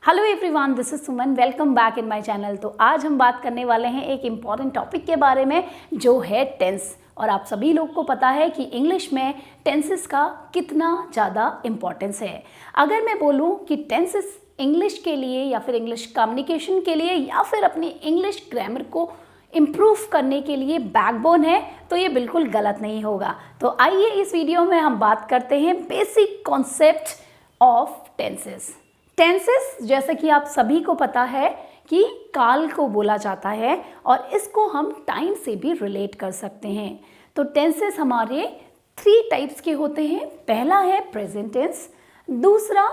Hello everyone, this is Suman. Welcome back in my channel. तो आज हम बात करने वाले हैं एक इम्पॉर्टेंट टॉपिक के बारे में जो है टेंस। और आप सभी लोग को पता है कि इंग्लिश में टेंसेस का कितना ज़्यादा इम्पोर्टेंस है। अगर मैं बोलूँ कि टेंसेस इंग्लिश के लिए या फिर इंग्लिश कम्युनिकेशन के लिए या फिर अपनी इंग्लिश ग्रामर को इम्प्रूव करने के लिए बैकबोन है, तो ये बिल्कुल गलत नहीं होगा। तो आइए इस वीडियो में हम बात करते हैं basic concept of tenses. Tenses जैसे कि आप सभी को पता है कि काल को बोला जाता है और इसको हम टाइम से भी रिलेट कर सकते हैं। तो टेंसेस हमारे 3 टाइप्स के होते हैं। पहला है प्रेजेंट टेंस, दूसरा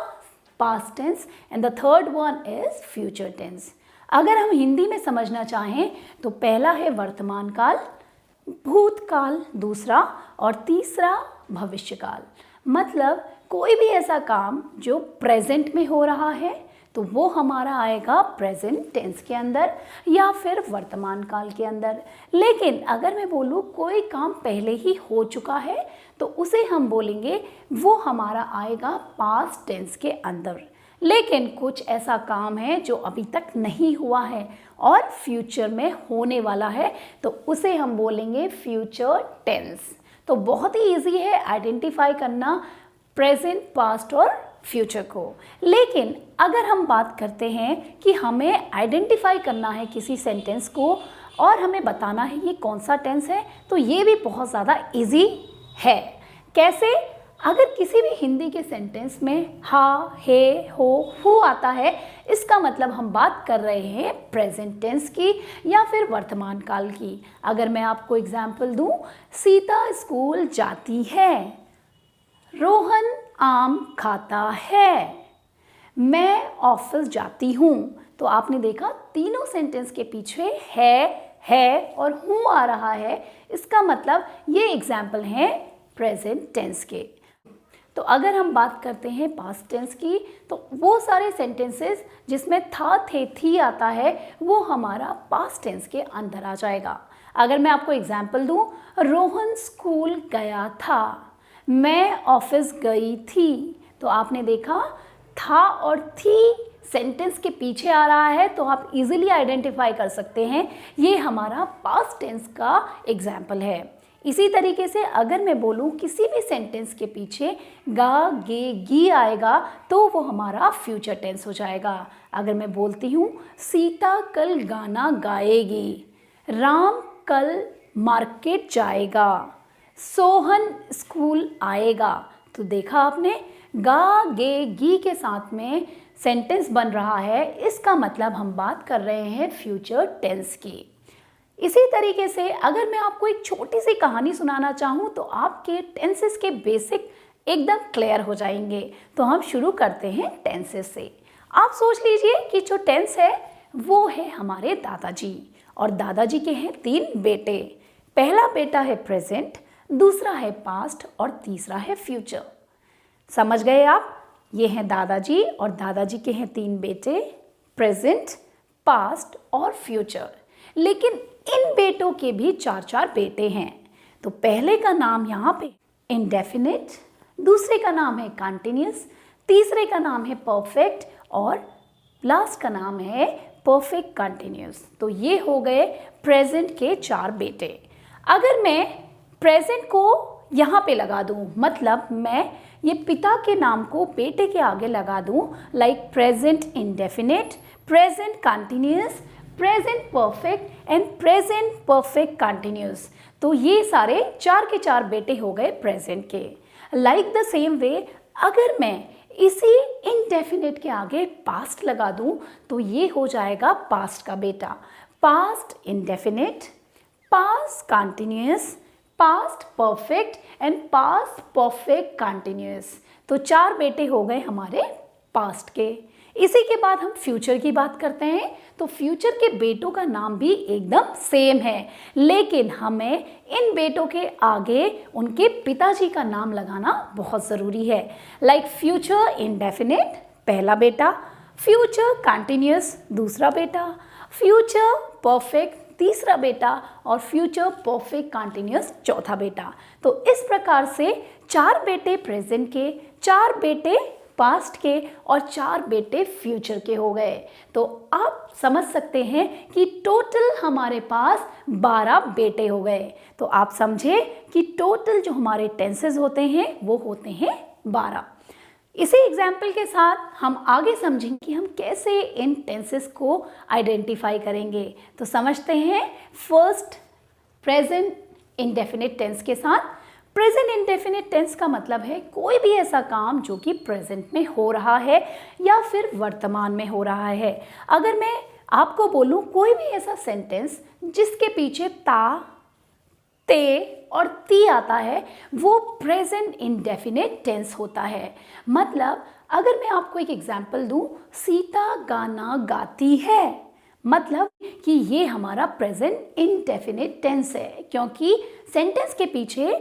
past tense and the third one is future tense. अगर हम हिंदी में समझना चाहें तो पहला है वर्तमान काल, भूतकाल दूसरा और तीसरा भविष्यकाल। मतलब कोई भी ऐसा काम जो प्रेजेंट में हो रहा है तो वो हमारा आएगा प्रेजेंट टेंस के अंदर या फिर वर्तमान काल के अंदर। लेकिन अगर मैं बोलूँ कोई काम पहले ही हो चुका है तो उसे हम बोलेंगे वो हमारा आएगा पास्ट टेंस के अंदर। लेकिन कुछ ऐसा काम है जो अभी तक नहीं हुआ है और फ्यूचर में होने वाला है तो उसे हम बोलेंगे फ्यूचर टेंस। तो बहुत ही इजी है आइडेंटिफाई करना प्रेजेंट, पास्ट और फ्यूचर को। लेकिन अगर हम बात करते हैं कि हमें आइडेंटिफाई करना है किसी सेंटेंस को और हमें बताना है ये कौन सा टेंस है, तो ये भी बहुत ज़्यादा इजी है। कैसे? अगर किसी भी हिंदी के सेंटेंस में हा, हे, हो आता है, इसका मतलब हम बात कर रहे हैं प्रेजेंट टेंस की या फिर वर्तमान काल की। अगर मैं आपको एग्जाम्पल दूं, सीता स्कूल जाती है, रोहन आम खाता है, मैं ऑफिस जाती हूँ। तो आपने देखा तीनों सेंटेंस के पीछे है और हूँ आ रहा है। इसका मतलब ये एग्जाम्पल हैं प्रेजेंट टेंस के। तो अगर हम बात करते हैं पास्ट टेंस की तो वो सारे सेंटेंसेस जिसमें था, थे, थी आता है वो हमारा पास्ट टेंस के अंदर आ जाएगा। अगर मैं आपको एग्जाम्पल दूं, रोहन स्कूल गया था, मैं ऑफिस गई थी। तो आपने देखा था और थी सेंटेंस के पीछे आ रहा है तो आप इजीली आइडेंटिफाई कर सकते हैं ये हमारा पास्ट टेंस का एग्जाम्पल है। इसी तरीके से अगर मैं बोलूँ किसी भी सेंटेंस के पीछे गा, गे, गी आएगा तो वो हमारा फ्यूचर टेंस हो जाएगा। अगर मैं बोलती हूँ सीता कल गाना गाएगी, राम कल मार्केट जाएगा, सोहन स्कूल आएगा। तो देखा आपने गा, गे, गी के साथ में सेंटेंस बन रहा है, इसका मतलब हम बात कर रहे हैं फ्यूचर टेंस की। इसी तरीके से अगर मैं आपको एक छोटी सी कहानी सुनाना चाहूँ तो आपके टेंसेस के बेसिक एकदम क्लियर हो जाएंगे। तो हम शुरू करते हैं टेंसेस से। आप सोच लीजिए कि जो टेंस है वो है हमारे दादाजी और दादाजी के हैं 3 बेटे। पहला बेटा है प्रेजेंट, दूसरा है पास्ट और तीसरा है फ्यूचर। समझ गए आप? ये हैं दादाजी और दादाजी के हैं 3 बेटे, प्रेजेंट, पास्ट और फ्यूचर। लेकिन इन बेटों के भी 4 बेटे हैं। तो पहले का नाम यहाँ पे इंडेफिनिट, दूसरे का नाम है कंटिन्यूअस, तीसरे का नाम है परफेक्ट और लास्ट का नाम है परफेक्ट कंटिन्यूअस। तो ये हो गए प्रेजेंट के 4 बेटे। अगर मैं प्रेजेंट को यहाँ पे लगा दूँ, मतलब मैं ये पिता के नाम को बेटे के आगे लगा दूँ, like present indefinite, present continuous, present perfect and present perfect continuous. तो ये सारे 4 के 4 बेटे हो गए प्रेजेंट के। लाइक द सेम वे अगर मैं इसी इंडेफिनिट के आगे पास्ट लगा दूं तो ये हो जाएगा पास्ट का बेटा। Past indefinite, past continuous, past perfect and past perfect continuous. तो 4 बेटे हो गए हमारे पास्ट के। इसी के बाद हम फ्यूचर की बात करते हैं। तो फ्यूचर के बेटों का नाम भी एकदम सेम है, लेकिन हमें इन बेटों के आगे उनके पिताजी का नाम लगाना बहुत ज़रूरी है। लाइक फ्यूचर इंडेफिनिट पहला बेटा, फ्यूचर कंटिन्यूअस दूसरा बेटा, फ्यूचर परफेक्ट तीसरा बेटा और फ्यूचर परफेक्ट कंटिन्यूअस चौथा बेटा। तो इस प्रकार से 4 बेटे प्रेजेंट के, 4 बेटे पास्ट के और 4 बेटे फ्यूचर के हो गए। तो आप समझ सकते हैं कि टोटल हमारे पास 12 बेटे हो गए। तो आप समझे कि टोटल जो हमारे टेंसेस होते हैं वो होते हैं 12। इसी एग्जाम्पल के साथ हम आगे समझेंगे कि हम कैसे इन टेंसेस को आइडेंटिफाई करेंगे। तो समझते हैं फर्स्ट प्रेजेंट इंडेफिनिट टेंस के साथ। प्रेजेंट इंडेफिनिट टेंस का मतलब है कोई भी ऐसा काम जो कि प्रेजेंट में हो रहा है या फिर वर्तमान में हो रहा है। अगर मैं आपको बोलूं कोई भी ऐसा सेंटेंस जिसके पीछे ता, ते और ती आता है वो प्रेजेंट इंडेफिनिट टेंस होता है। मतलब अगर मैं आपको एक एग्जांपल दूं, सीता गाना गाती है, मतलब कि ये हमारा प्रेजेंट इंडेफिनिट टेंस है क्योंकि सेंटेंस के पीछे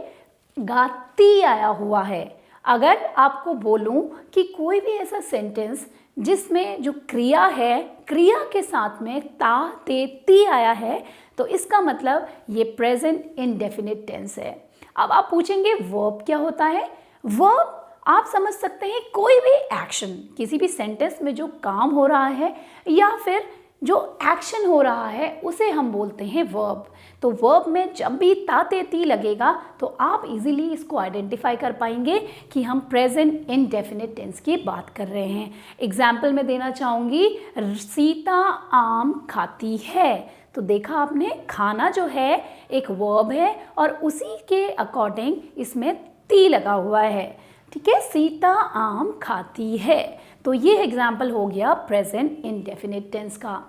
गाती आया हुआ है। अगर आपको बोलूं कि कोई भी ऐसा सेंटेंस जिसमें जो क्रिया है, क्रिया के साथ में ता, ते, ती आया है, तो इसका मतलब ये प्रेजेंट इंडेफिनिट टेंस है। अब आप पूछेंगे वर्ब क्या होता है? वर्ब आप समझ सकते हैं कोई भी एक्शन, किसी भी सेंटेंस में जो काम हो रहा है या फिर जो एक्शन हो रहा है उसे हम बोलते हैं वर्ब। तो वर्ब में जब भी ता, ते, ती लगेगा तो आप इजीली इसको आइडेंटिफाई कर पाएंगे कि हम प्रेजेंट इंडेफिनिट टेंस की बात कर रहे हैं। एग्जाम्पल में देना चाहूँगी, सीता आम खाती है। तो देखा आपने, खाना जो है एक वर्ब है और उसी के अकॉर्डिंग इसमें ती लगा हुआ है। ठीक है, सीता आम खाती है। तो ये एग्जाम्पल हो गया प्रेजेंट इंडेफिनिट टेंस का।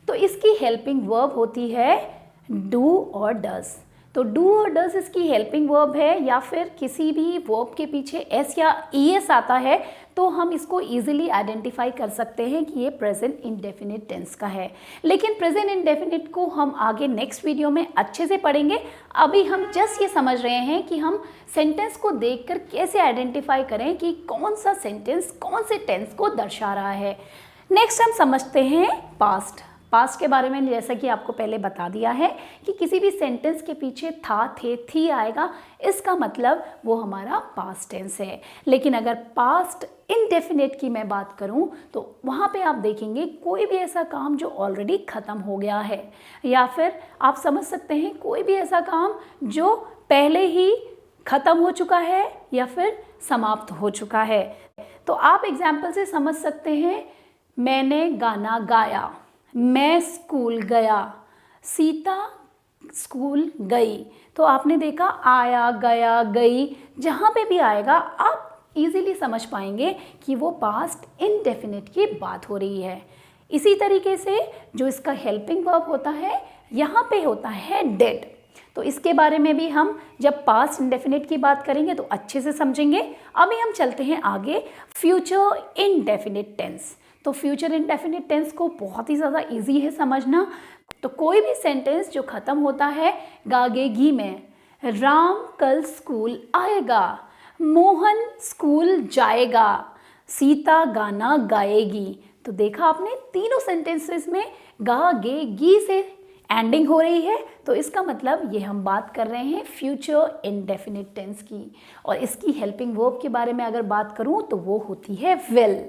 तो इसकी हेल्पिंग वर्ब होती है डू और डज। तो डू और डज इसकी हेल्पिंग वर्ब है, या फिर किसी भी वर्ब के पीछे एस या ईएस आता है तो हम इसको इजीली आइडेंटिफाई कर सकते हैं कि ये प्रेजेंट इंडेफिनिट टेंस का है। लेकिन प्रेजेंट इंडेफिनिट को हम आगे नेक्स्ट वीडियो में अच्छे से पढ़ेंगे। अभी हम जस्ट ये समझ रहे हैं कि हम सेंटेंस को देखकर कैसे आइडेंटिफाई करें कि कौन सा सेंटेंस कौन से टेंस को दर्शा रहा है। नेक्स्ट हम समझते हैं पास्ट। पास्ट के बारे में जैसा कि आपको पहले बता दिया है कि किसी भी सेंटेंस के पीछे था, थे, थी आएगा, इसका मतलब वो हमारा पास्ट टेंस है। लेकिन अगर पास्ट इनडेफिनिट की मैं बात करूं तो वहाँ पे आप देखेंगे कोई भी ऐसा काम जो ऑलरेडी ख़त्म हो गया है, या फिर आप समझ सकते हैं कोई भी ऐसा काम जो पहले ही ख़त्म हो चुका है या फिर समाप्त हो चुका है। तो आप एग्जाम्पल से समझ सकते हैं, मैंने गाना गाया, मैं स्कूल गया, सीता स्कूल गई। तो आपने देखा आया, गया, गई, जहाँ पे भी आएगा आप इजीली समझ पाएंगे कि वो पास्ट इनडेफिनिट की बात हो रही है। इसी तरीके से जो इसका हेल्पिंग वर्ब होता है यहाँ पे होता है डेड। तो इसके बारे में भी हम जब पास्ट इंडेफिनिट की बात करेंगे तो अच्छे से समझेंगे। अभी हम चलते हैं आगे, फ्यूचर इनडेफिनिट टेंस। तो फ्यूचर इंडेफिनिट टेंस को बहुत ही ज़्यादा इजी है समझना। तो कोई भी सेंटेंस जो ख़त्म होता है गागेगी में, राम कल स्कूल आएगा, मोहन स्कूल जाएगा, सीता गाना गाएगी। तो देखा आपने, तीनों सेंटेंसेस में गागेगी से एंडिंग हो रही है। तो इसका मतलब ये हम बात कर रहे हैं फ्यूचर इंडेफिनिट टेंस की। और इसकी हेल्पिंग वर्ब के बारे में अगर बात करूँ तो वो होती है विल।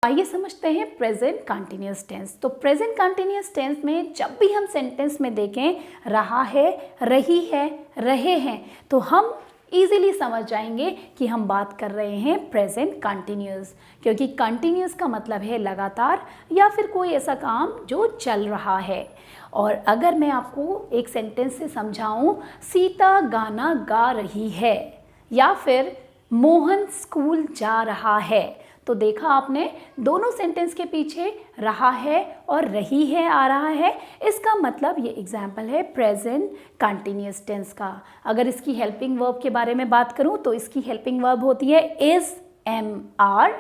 आइए समझते हैं प्रेजेंट कंटिन्यूअस टेंस। तो प्रेजेंट कंटिन्यूअस टेंस में जब भी हम सेंटेंस में देखें रहा है, रही है, रहे हैं, तो हम इजीली समझ जाएंगे कि हम बात कर रहे हैं प्रेजेंट कंटिन्यूअस, क्योंकि कंटिन्यूअस का मतलब है लगातार या फिर कोई ऐसा काम जो चल रहा है। और अगर मैं आपको एक सेंटेंस से समझाऊं, सीता गाना गा रही है या फिर मोहन स्कूल जा रहा है, तो देखा आपने दोनों सेंटेंस के पीछे रहा है और रही है आ रहा है। इसका मतलब ये एग्जाम्पल है प्रेजेंट कंटिन्यूअस टेंस का। अगर इसकी हेल्पिंग वर्ब के बारे में बात करूं तो इसकी हेल्पिंग वर्ब होती है इज, एम, आर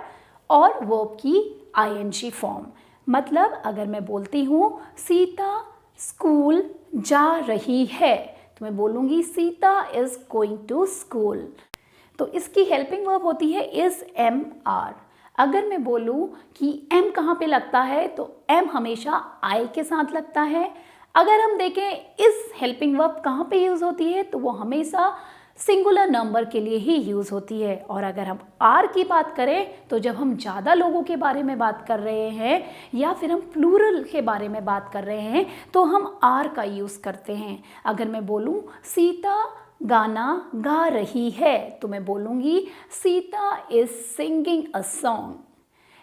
और वर्ब की आईएनजी फॉर्म। मतलब अगर मैं बोलती हूँ सीता स्कूल जा रही है तो मैं बोलूँगी Sita is going to school. तो इसकी हेल्पिंग वर्ब होती है इज, एम, आर। अगर मैं बोलूँ कि एम कहाँ पे लगता है तो एम हमेशा आई के साथ लगता है। अगर हम देखें इस हेल्पिंग वर्ब कहाँ पे यूज़ होती है तो वो हमेशा सिंगुलर नंबर के लिए ही यूज़ होती है। और अगर हम आर की बात करें तो जब हम ज़्यादा लोगों के बारे में बात कर रहे हैं या फिर हम प्लूरल के बारे में बात कर रहे हैं तो हम आर का यूज़ करते हैं। अगर मैं बोलूँ सीता गाना गा रही है तो मैं बोलूँगी Sita is singing a song.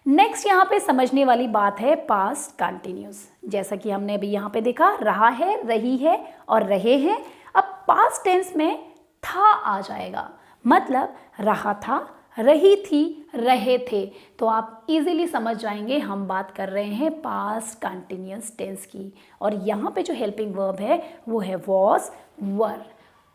Next यहाँ पे समझने वाली बात है पास्ट कंटिन्यूस। जैसा कि हमने अभी यहाँ पे देखा, रहा है, रही है और रहे हैं। अब पास्ट टेंस में था आ जाएगा, मतलब रहा था, रही थी, रहे थे। तो आप इजीली समझ जाएंगे हम बात कर रहे हैं पास्ट कंटिन्यूस टेंस की। और यहाँ पे जो हेल्पिंग वर्ब है वो है वॉज, वर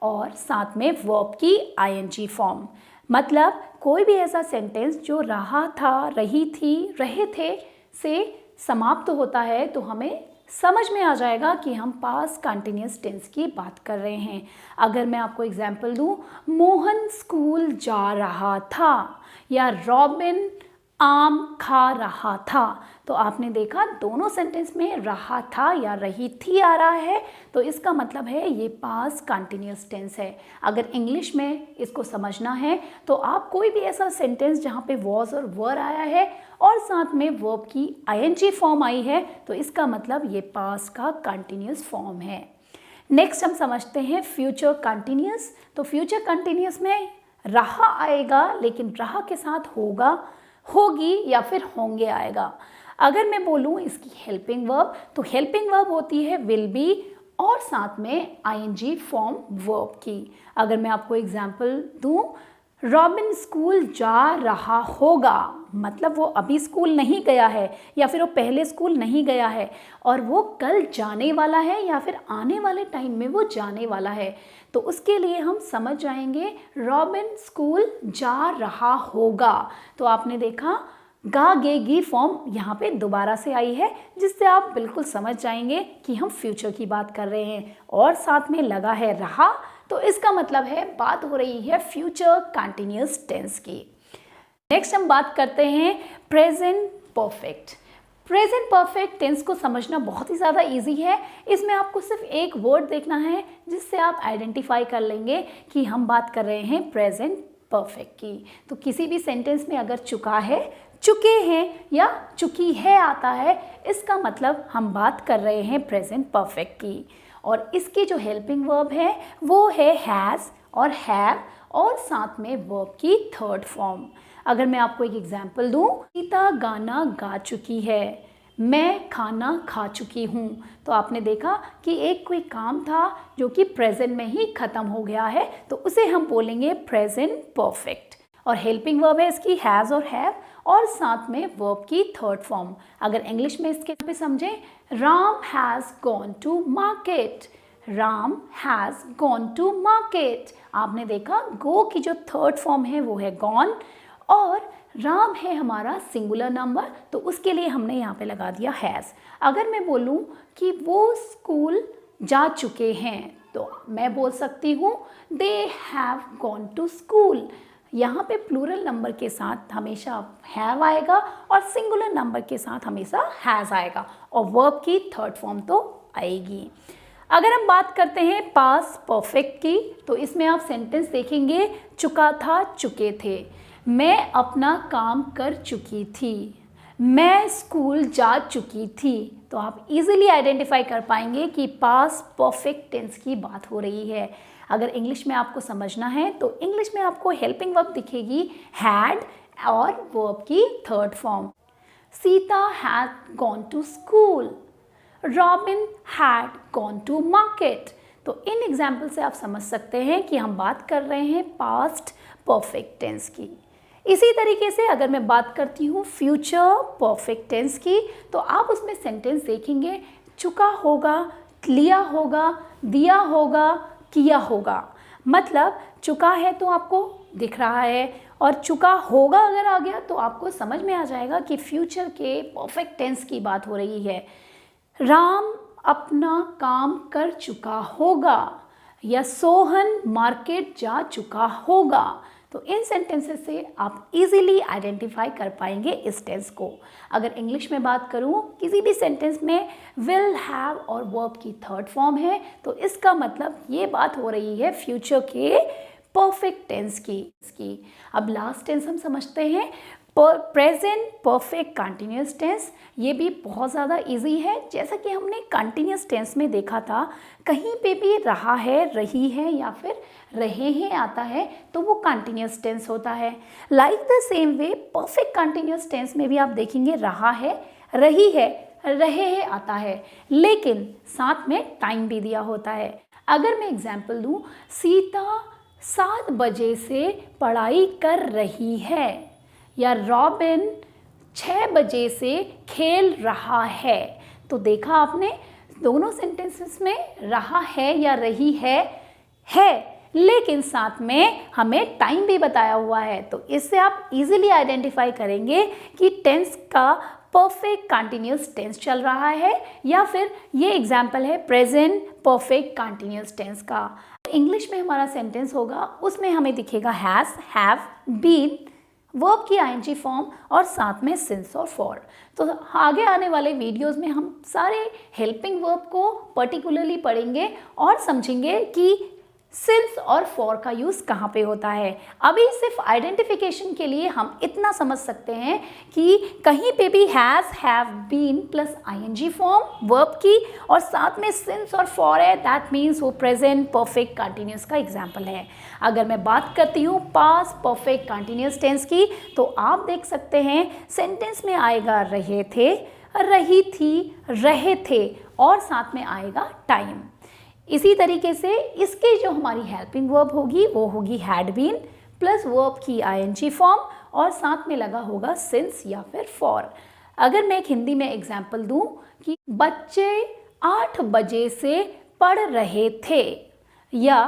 और साथ में वर्ब की आईएनजी फॉर्म। मतलब कोई भी ऐसा सेंटेंस जो रहा था, रही थी, रहे थे से समाप्त होता है तो हमें समझ में आ जाएगा कि हम पास्ट कंटिन्यूस टेंस की बात कर रहे हैं। अगर मैं आपको एग्जांपल दूं, मोहन स्कूल जा रहा था या रॉबिन आम खा रहा था, तो आपने देखा दोनों सेंटेंस में रहा था या रही थी आ रहा है, तो इसका मतलब है ये पास्ट कंटिन्यूस टेंस है। अगर इंग्लिश में इसको समझना है तो आप कोई भी ऐसा सेंटेंस जहाँ पे वॉज और वर आया है और साथ में वर्ब की आईएनजी फॉर्म आई है तो इसका मतलब ये पास्ट का कंटिन्यूस फॉर्म है। नेक्स्ट हम समझते हैं फ्यूचर कंटिन्यूस। तो फ्यूचर कंटिन्यूस में रहा आएगा लेकिन रहा के साथ होगा, होगी या फिर होंगे आएगा। अगर मैं बोलूँ इसकी हेल्पिंग वर्ब तो हेल्पिंग वर्ब होती है विल बी और साथ में आईएनजी फॉर्म वर्ब की। अगर मैं आपको एग्जांपल दूँ, रॉबिन स्कूल जा रहा होगा, मतलब वो अभी स्कूल नहीं गया है या फिर वो पहले स्कूल नहीं गया है और वो कल जाने वाला है या फिर आने वाले टाइम में वो जाने वाला है, तो उसके लिए हम समझ जाएंगे रॉबिन स्कूल जा रहा होगा। तो आपने देखा गा गेगी फॉर्म यहाँ पे दोबारा से आई है जिससे आप बिल्कुल समझ जाएंगे कि हम फ्यूचर की बात कर रहे हैं और साथ में लगा है रहा, तो इसका मतलब है बात हो रही है फ्यूचर कंटिन्यूस टेंस की। नेक्स्ट हम बात करते हैं present perfect. Present perfect tense को समझना बहुत ही ज़्यादा इजी है। इसमें आपको सिर्फ एक वर्ड देखना है जिससे आप आइडेंटिफाई कर लेंगे कि हम बात कर रहे हैं प्रेजेंट परफेक्ट की। तो किसी भी सेंटेंस में अगर चुका है, चुके हैं या चुकी है आता है, इसका मतलब हम बात कर रहे हैं प्रेजेंट परफेक्ट की। और इसकी जो हेल्पिंग वर्ब है वो है हैज़ और हैव और साथ में वर्ब की थर्ड फॉर्म। अगर मैं आपको एक एग्जांपल दूं, सीता गाना गा चुकी है, मैं खाना खा चुकी हूँ, तो आपने देखा कि एक कोई काम था जो कि प्रेजेंट में ही ख़त्म हो गया है तो उसे हम बोलेंगे प्रेजेंट परफेक्ट। और हेल्पिंग वर्ब है इसकी हैज़ और हैव और साथ में वर्ब की थर्ड फॉर्म। अगर इंग्लिश में इसके पे समझें, Ram has gone to market, Ram has gone to market. आपने देखा गो की जो थर्ड फॉर्म है वो है गॉन और राम है हमारा सिंगुलर नंबर तो उसके लिए हमने यहाँ पे लगा दिया हैज़। अगर मैं बोलूँ कि वो स्कूल जा चुके हैं तो मैं बोल सकती हूँ they have gone to school. यहाँ पे प्लूरल नंबर के साथ हमेशा हैव आएगा और सिंगुलर नंबर के साथ हमेशा हैज़ आएगा और वर्ब की थर्ड फॉर्म तो आएगी। अगर हम बात करते हैं पास्ट परफेक्ट की तो इसमें आप सेंटेंस देखेंगे चुका था, चुके थे, मैं अपना काम कर चुकी थी, मैं स्कूल जा चुकी थी। तो आप इजीली आइडेंटिफाई कर पाएंगे कि पास्ट परफेक्ट टेंस की बात हो रही है। अगर इंग्लिश में आपको समझना है तो इंग्लिश में आपको हेल्पिंग वर्ब दिखेगी हैड और वर्ब की third form. Sita had gone to school, Robin had gone to market. तो इन एग्जाम्पल से आप समझ सकते हैं कि हम बात कर रहे हैं पास्ट परफेक्ट टेंस की। इसी तरीके से अगर मैं बात करती हूँ फ्यूचर परफेक्ट टेंस की तो आप उसमें सेंटेंस देखेंगे चुका होगा, लिया होगा, दिया होगा, किया होगा। मतलब चुका है तो आपको दिख रहा है और चुका होगा अगर आ गया तो आपको समझ में आ जाएगा कि फ्यूचर के परफेक्ट टेंस की बात हो रही है। राम अपना काम कर चुका होगा या सोहन मार्केट जा चुका होगा। तो इन सेंटेंसेस से आप इजीली आइडेंटिफाई कर पाएंगे इस टेंस को। अगर इंग्लिश में बात करूँ, किसी भी सेंटेंस में विल, हैव और वर्ब की थर्ड फॉर्म है तो इसका मतलब ये बात हो रही है फ्यूचर के परफेक्ट टेंस की। अब लास्ट टेंस हम समझते हैं, प्रेजेंट परफेक्ट कंटिन्यूस टेंस। ये भी बहुत ज़्यादा इजी है। जैसा कि हमने कंटिन्यूस टेंस में देखा था, कहीं पे भी रहा है, रही है या फिर रहे हैं आता है तो वो कंटिन्यूस टेंस होता है। Like the same way perfect continuous tense में भी आप देखेंगे रहा है, रही है, रहे हैं आता है, लेकिन साथ में टाइम भी दिया होता है। अगर मैं एग्जाम्पल दूँ, सीता 7 बजे से पढ़ाई कर रही है, या रॉबिन 6 बजे से खेल रहा है, तो देखा आपने दोनों सेंटेंसेस में रहा है या रही है, लेकिन साथ में हमें टाइम भी बताया हुआ है। तो इससे आप इजीली आइडेंटिफाई करेंगे कि टेंस का परफेक्ट कंटिन्यूस टेंस चल रहा है या फिर ये एग्जाम्पल है प्रेजेंट परफेक्ट कंटिन्यूस टेंस का। इंग्लिश में हमारा सेंटेंस होगा, उसमें हमें दिखेगा हैज़, हैव, बीन, वर्ब की आईएनजी फॉर्म और साथ में सिंस और फॉर। तो आगे आने वाले वीडियोस में हम सारे हेल्पिंग वर्ब को पर्टिकुलरली पढ़ेंगे और समझेंगे कि सिंस और फॉर का यूज़ कहाँ पे होता है। अभी सिर्फ आइडेंटिफिकेशन के लिए हम इतना समझ सकते हैं कि कहीं पे भी has, have, been plus ING form verb की और साथ में सिंस और फॉर है, दैट मीन्स वो प्रेजेंट परफेक्ट कंटिन्यूस का एग्जाम्पल है। अगर मैं बात करती हूँ पास्ट परफेक्ट कंटिन्यूस टेंस की, तो आप देख सकते हैं सेंटेंस में आएगा रहे थे, रही थी, रहे थे और साथ में आएगा टाइम। इसी तरीके से इसके जो हमारी हेल्पिंग वर्ब होगी वो होगी हैड बीन प्लस वर्ब की आईएनजी फॉर्म और साथ में लगा होगा सिंस या फिर फॉर। अगर मैं एक हिंदी में एग्जाम्पल दूं कि बच्चे 8 बजे से पढ़ रहे थे, या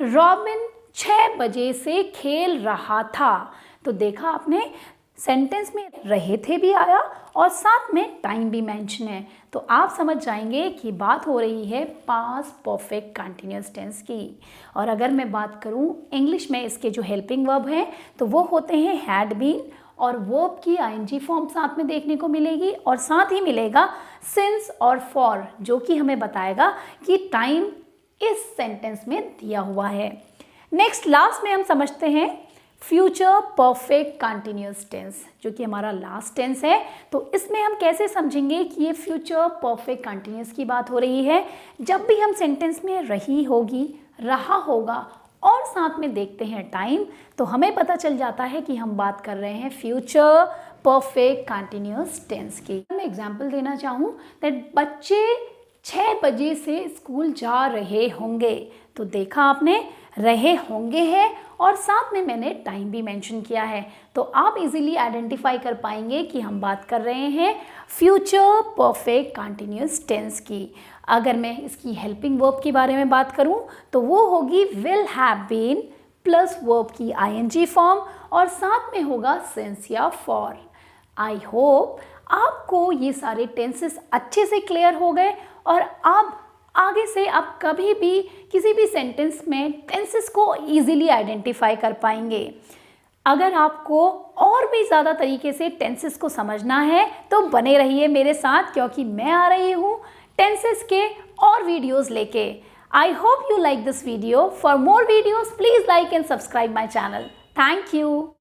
रॉबिन 6 बजे से खेल रहा था, तो देखा आपने सेंटेंस में रहे थे भी आया और साथ में टाइम भी मेंशन है। तो आप समझ जाएंगे कि बात हो रही है पास्ट परफेक्ट कंटिन्यूस टेंस की। और अगर मैं बात करूं इंग्लिश में इसके जो हेल्पिंग वर्ब हैं तो वो होते हैं हैड बीन और वर्ब की आईएनजी फॉर्म साथ में देखने को मिलेगी और साथ ही मिलेगा सिंस और फॉर, जो कि हमें बताएगा कि टाइम इस सेंटेंस में दिया हुआ है। नेक्स्ट लास्ट में हम समझते हैं फ्यूचर परफेक्ट कंटिन्यूस टेंस, जो कि हमारा लास्ट टेंस है। तो इसमें हम कैसे समझेंगे कि ये फ्यूचर परफेक्ट कंटिन्यूस की बात हो रही है। जब भी हम सेंटेंस में रही होगी, रहा होगा और साथ में देखते हैं टाइम, तो हमें पता चल जाता है कि हम बात कर रहे हैं फ्यूचर परफेक्ट कंटिन्यूस टेंस की। मैं एग्जाम्पल देना चाहूँ दैट बच्चे 6 बजे से स्कूल जा रहे होंगे, तो देखा आपने रहे होंगे है और साथ में मैंने टाइम भी मेंशन किया है। तो आप इजीली आइडेंटिफाई कर पाएंगे कि हम बात कर रहे हैं फ्यूचर परफेक्ट कंटिन्यूस टेंस की। अगर मैं इसकी हेल्पिंग वर्ब के बारे में बात करूं तो वो होगी will have been plus verb की आईएनजी फॉर्म और साथ में होगा सिंस या फॉर। आई होप आपको ये सारे टेंसेस अच्छे से क्लियर हो गए और अब आगे से आप कभी भी किसी भी सेंटेंस में टेंसेस को इजीली आइडेंटिफाई कर पाएंगे। अगर आपको और भी ज़्यादा तरीके से टेंसेस को समझना है तो बने रहिए मेरे साथ, क्योंकि मैं आ रही हूँ टेंसेस के और वीडियोस लेके। I hope you like this video. For more videos please like and subscribe my channel. Thank you.